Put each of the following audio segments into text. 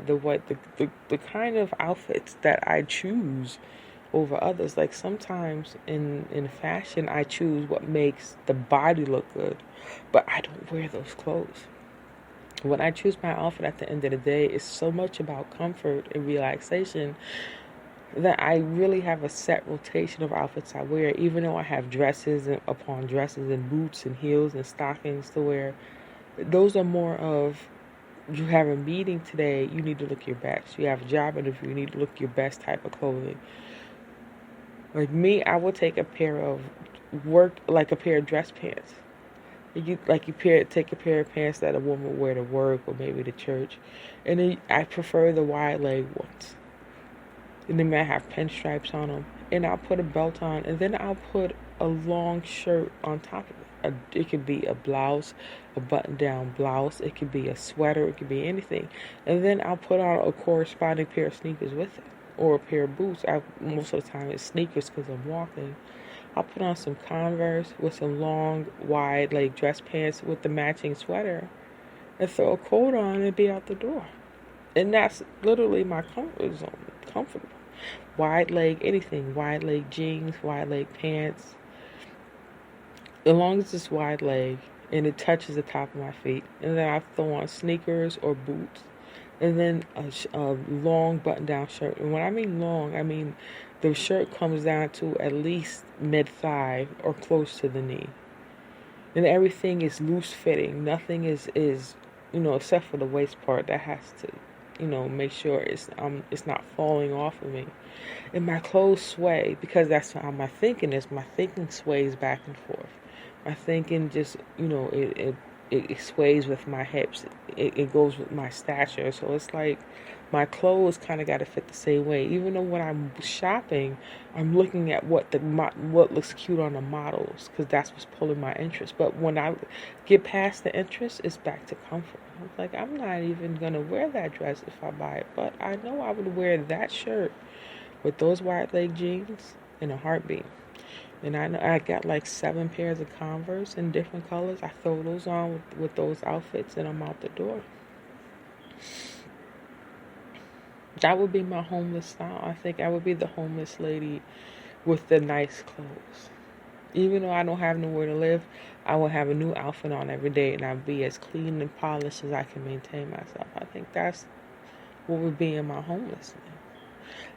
the kind of outfits that I choose over others. Like sometimes in fashion, I choose what makes the body look good, but I don't wear those clothes. When I choose my outfit at the end of the day, it's so much about comfort and relaxation that I really have a set rotation of outfits I wear, even though I have dresses and upon dresses and boots and heels and stockings to wear. Those are more of, you have a meeting today, you need to look your best. You have a job interview, you need to look your best type of clothing. Like me, I would take a pair of like a pair of dress pants. Take a pair of pants that a woman would wear to work or maybe to church, and then I prefer the wide leg ones. And they might have pinstripes on them, and I'll put a belt on, and then I'll put a long shirt on top of it. It could be a blouse, a button-down blouse. It could be a sweater. It could be anything, and then I'll put on a corresponding pair of sneakers with it, or a pair of boots. Most of the time it's sneakers because I'm walking. I'll put on some Converse with some long, wide leg dress pants with the matching sweater and throw a coat on and be out the door. And that's literally my comfort zone. Comfortable. Wide leg, anything. Wide leg jeans, wide leg pants. As long as it's wide leg and it touches the top of my feet. And then I throw on sneakers or boots. And then a long button-down shirt. And when I mean long, I mean the shirt comes down to at least mid-thigh or close to the knee. And everything is loose-fitting. Nothing is except for the waist part that has to, make sure it's not falling off of me. And my clothes sway because that's how my thinking is. My thinking sways back and forth. My thinking just, it sways with my hips. It goes with my stature. So it's like my clothes kind of got to fit the same way. Even though when I'm shopping, I'm looking at what looks cute on the models because that's what's pulling my interest. But when I get past the interest, it's back to comfort. I'm like, I'm not even going to wear that dress if I buy it. But I know I would wear that shirt with those wide leg jeans in a heartbeat. And I know I got like 7 pairs of Converse in different colors. I throw those on with those outfits and I'm out the door. That would be my homeless style. I think I would be the homeless lady with the nice clothes. Even though I don't have nowhere to live, I will have a new outfit on every day and I'll be as clean and polished as I can maintain myself. I think that's what would be in my homelessness.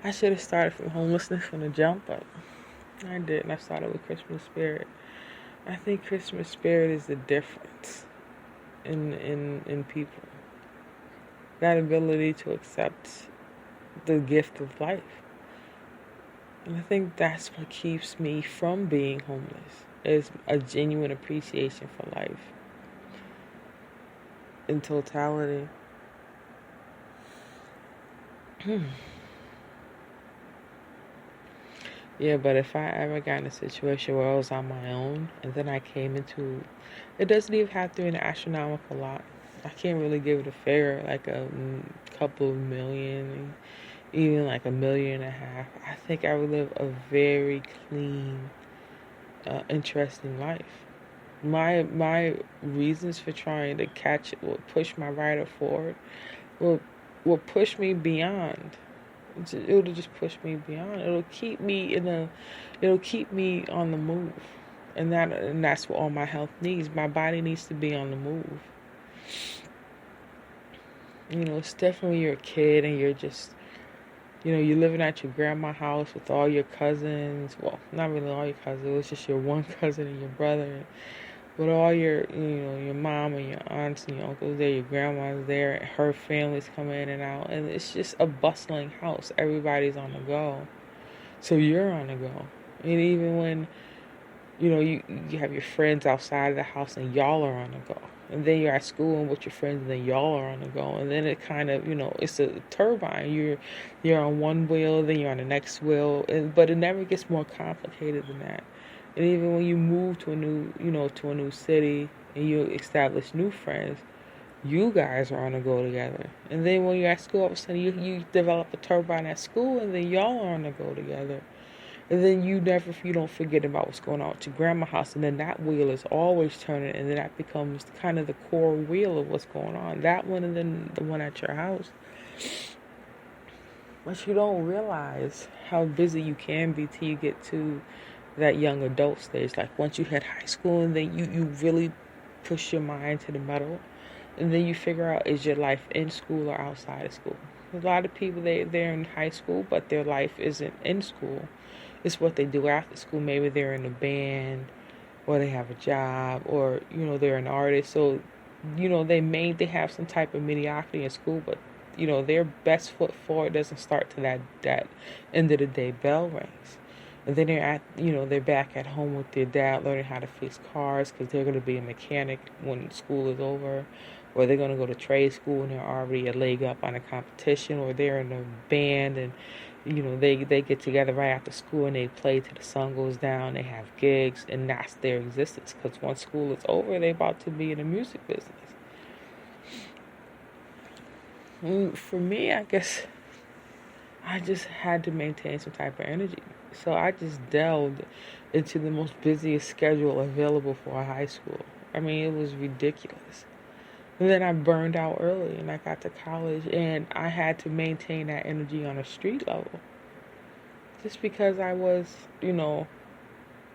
I should have started from homelessness from the jump, but I didn't. I started with Christmas spirit. I think Christmas spirit is the difference in people. That ability to accept the gift of life. And I think that's what keeps me from being homeless, is a genuine appreciation for life in totality. Yeah, but if I ever got in a situation where I was on my own and then I came into, it doesn't even have to be an astronomical lot. I can't really give it a figure, like a couple of million, even like $1.5 million. I think I would live a very clean, interesting life. My reasons for trying to catch it will push my rider forward, will push me beyond. It'll just push me beyond. It'll keep me on the move, and that's what all my health needs. My body needs to be on the move. It's different when you're a kid and you're just, you're living at your grandma's house with all your cousins. Well, not really all your cousins. It was just your one cousin and your brother. With all your, your mom and your aunts and your uncles there, your grandma's there, her family's coming in and out. And it's just a bustling house. Everybody's on the go. So you're on the go. And even when, you have your friends outside of the house and y'all are on the go. And then you're at school and with your friends and then y'all are on the go. And then it kind of, it's a turbine. You're on one wheel, then you're on the next wheel. But it never gets more complicated than that. And even when you move to a new city and you establish new friends, you guys are on the go together. And then when you're at school, all of a sudden you develop a turbine at school, and then y'all are on the go together. And then you don't forget about what's going on at your grandma's house, and then that wheel is always turning, and that becomes kind of the core wheel of what's going on. That one, and then the one at your house. But you don't realize how busy you can be till you get to that young adult stage. Like once you hit high school and then you really push your mind to the metal, and then you figure out, is your life in school or outside of school? A lot of people, they're in high school, but their life isn't in school. It's what they do after school. Maybe they're in a band, or they have a job, or they're an artist. So they have some type of mediocrity in school, but their best foot forward doesn't start to that end of the day bell rings. And then they're back at home with their dad, learning how to fix cars because they're going to be a mechanic when school is over, or they're going to go to trade school and they're already a leg up on a competition, or they're in a band and they get together right after school and they play till the sun goes down. They have gigs, and that's their existence. Because once school is over, they're about to be in the music business. For me, I guess I just had to maintain some type of energy. So I just delved into the most busiest schedule available for a high school. I mean, it was ridiculous. And then I burned out early and I got to college and I had to maintain that energy on a street level. Just because I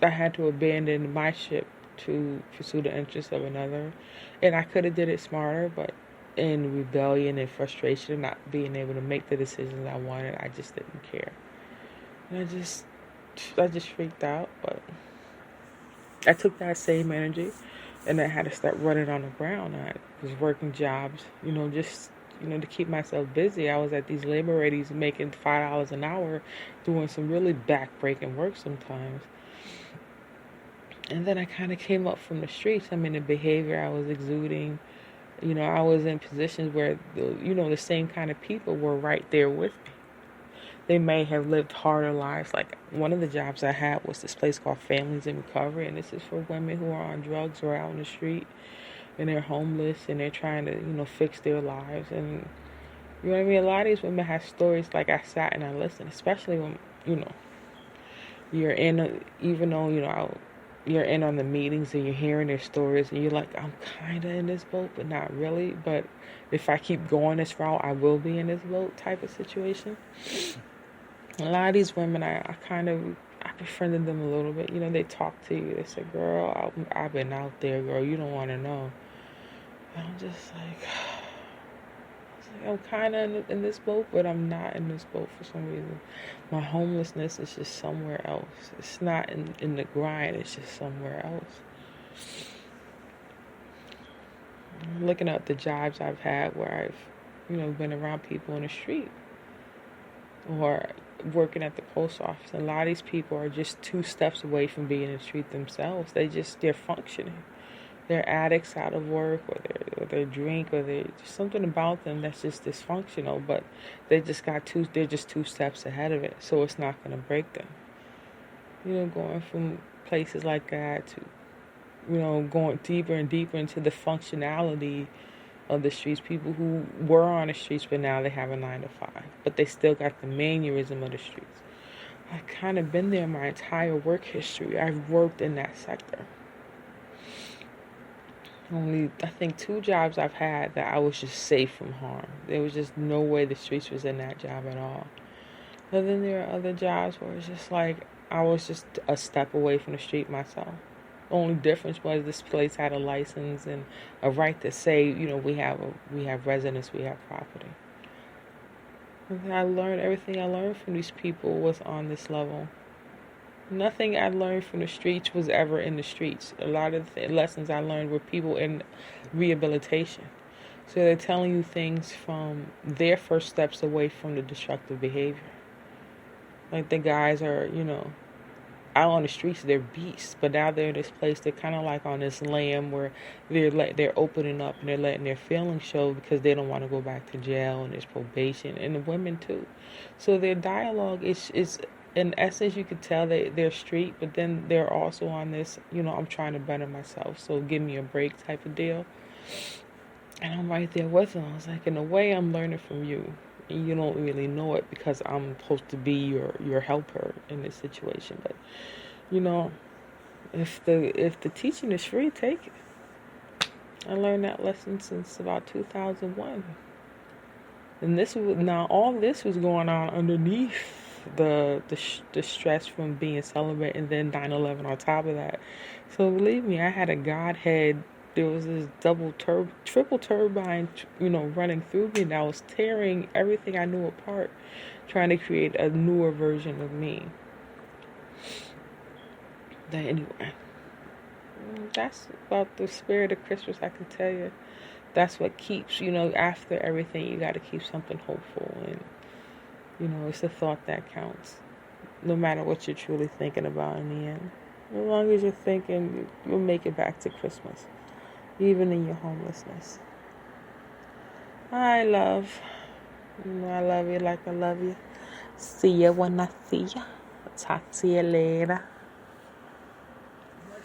had to abandon my ship to pursue the interests of another. And I could have did it smarter, but in rebellion and frustration and not being able to make the decisions I wanted, I just didn't care. And I just freaked out, but I took that same energy and I had to start running on the ground. I was working jobs, just to keep myself busy. I was at these labor readies making $5 an hour, doing some really back-breaking work sometimes. And then I kind of came up from the streets. I mean, the behavior I was exuding, I was in positions where, the same kind of people were right there with me. They may have lived harder lives. Like one of the jobs I had was this place called Families in Recovery, and this is for women who are on drugs or out on the street, and they're homeless, and they're trying to, fix their lives. And you know what I mean? A lot of these women have stories. Like I sat and I listened, especially when you're in, even though you're in on the meetings and you're hearing their stories, and you're like, I'm kind of in this boat, but not really. But if I keep going this route, I will be in this boat type of situation. A lot of these women, I befriended them a little bit. They talk to you. They say, girl, I've been out there, girl. You don't want to know. And I'm just like, I'm kind of in this boat, but I'm not in this boat for some reason. My homelessness is just somewhere else. It's not in the grind. It's just somewhere else. I'm looking at the jobs I've had where I've, been around people in the street or working at the post office. And a lot of these people are just 2 steps away from being in the street themselves. They're functioning. They're addicts out of work, or they drink, or there's something about them that's just dysfunctional. But they're just 2 steps ahead of it, so it's not going to break them. Going from places like that to, going deeper and deeper into the functionality of the streets. People who were on the streets, but now they have a 9 to 5, but they still got the mannerism of the streets. I've kind of been there my entire work history. I've worked in that sector. Only, I think, 2 jobs I've had that I was just safe from harm. There was just no way the streets was in that job at all. But then there are other jobs where it's just like I was just a step away from the street myself. The only difference was this place had a license and a right to say, we have residence, we have property. And everything I learned from these people was on this level. Nothing I learned from the streets was ever in the streets. A lot of the lessons I learned were people in rehabilitation. So they're telling you things from their first steps away from the destructive behavior. Like the guys are, out on the streets, they're beasts. But now they're in this place, they're kind of like on this lamb where they're opening up and they're letting their feelings show because they don't want to go back to jail, and there's probation. And the women too. So their dialogue is in essence, you could tell they're street, but then they're also on this, I'm trying to better myself, so give me a break type of deal. And I'm right there with them. I was like, in a way, I'm learning from you. And you don't really know it because I'm supposed to be your helper in this situation. But, if the teaching is free, take it. I learned that lesson since about 2001. And now all this was going on underneath the stress from being celibate, and then 9/11 on top of that. So believe me, I had a Godhead. There was this triple turbine, running through me that was tearing everything I knew apart, trying to create a newer version of me. But anyway, that's about the spirit of Christmas. I can tell you, that's what keeps, after everything, you got to keep something hopeful, and it's the thought that counts, no matter what you're truly thinking about in the end. As long as you're thinking, you'll make it back to Christmas, even in your homelessness. I love you like I love you. See you when I see you. Talk to you later.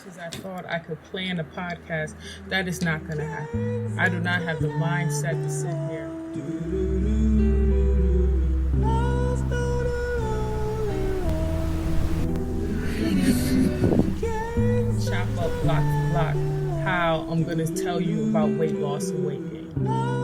As I thought I could plan a podcast, that is not going to happen. I do not have the mindset to sit here. Chop up block how I'm going to tell you about weight loss and weight gain.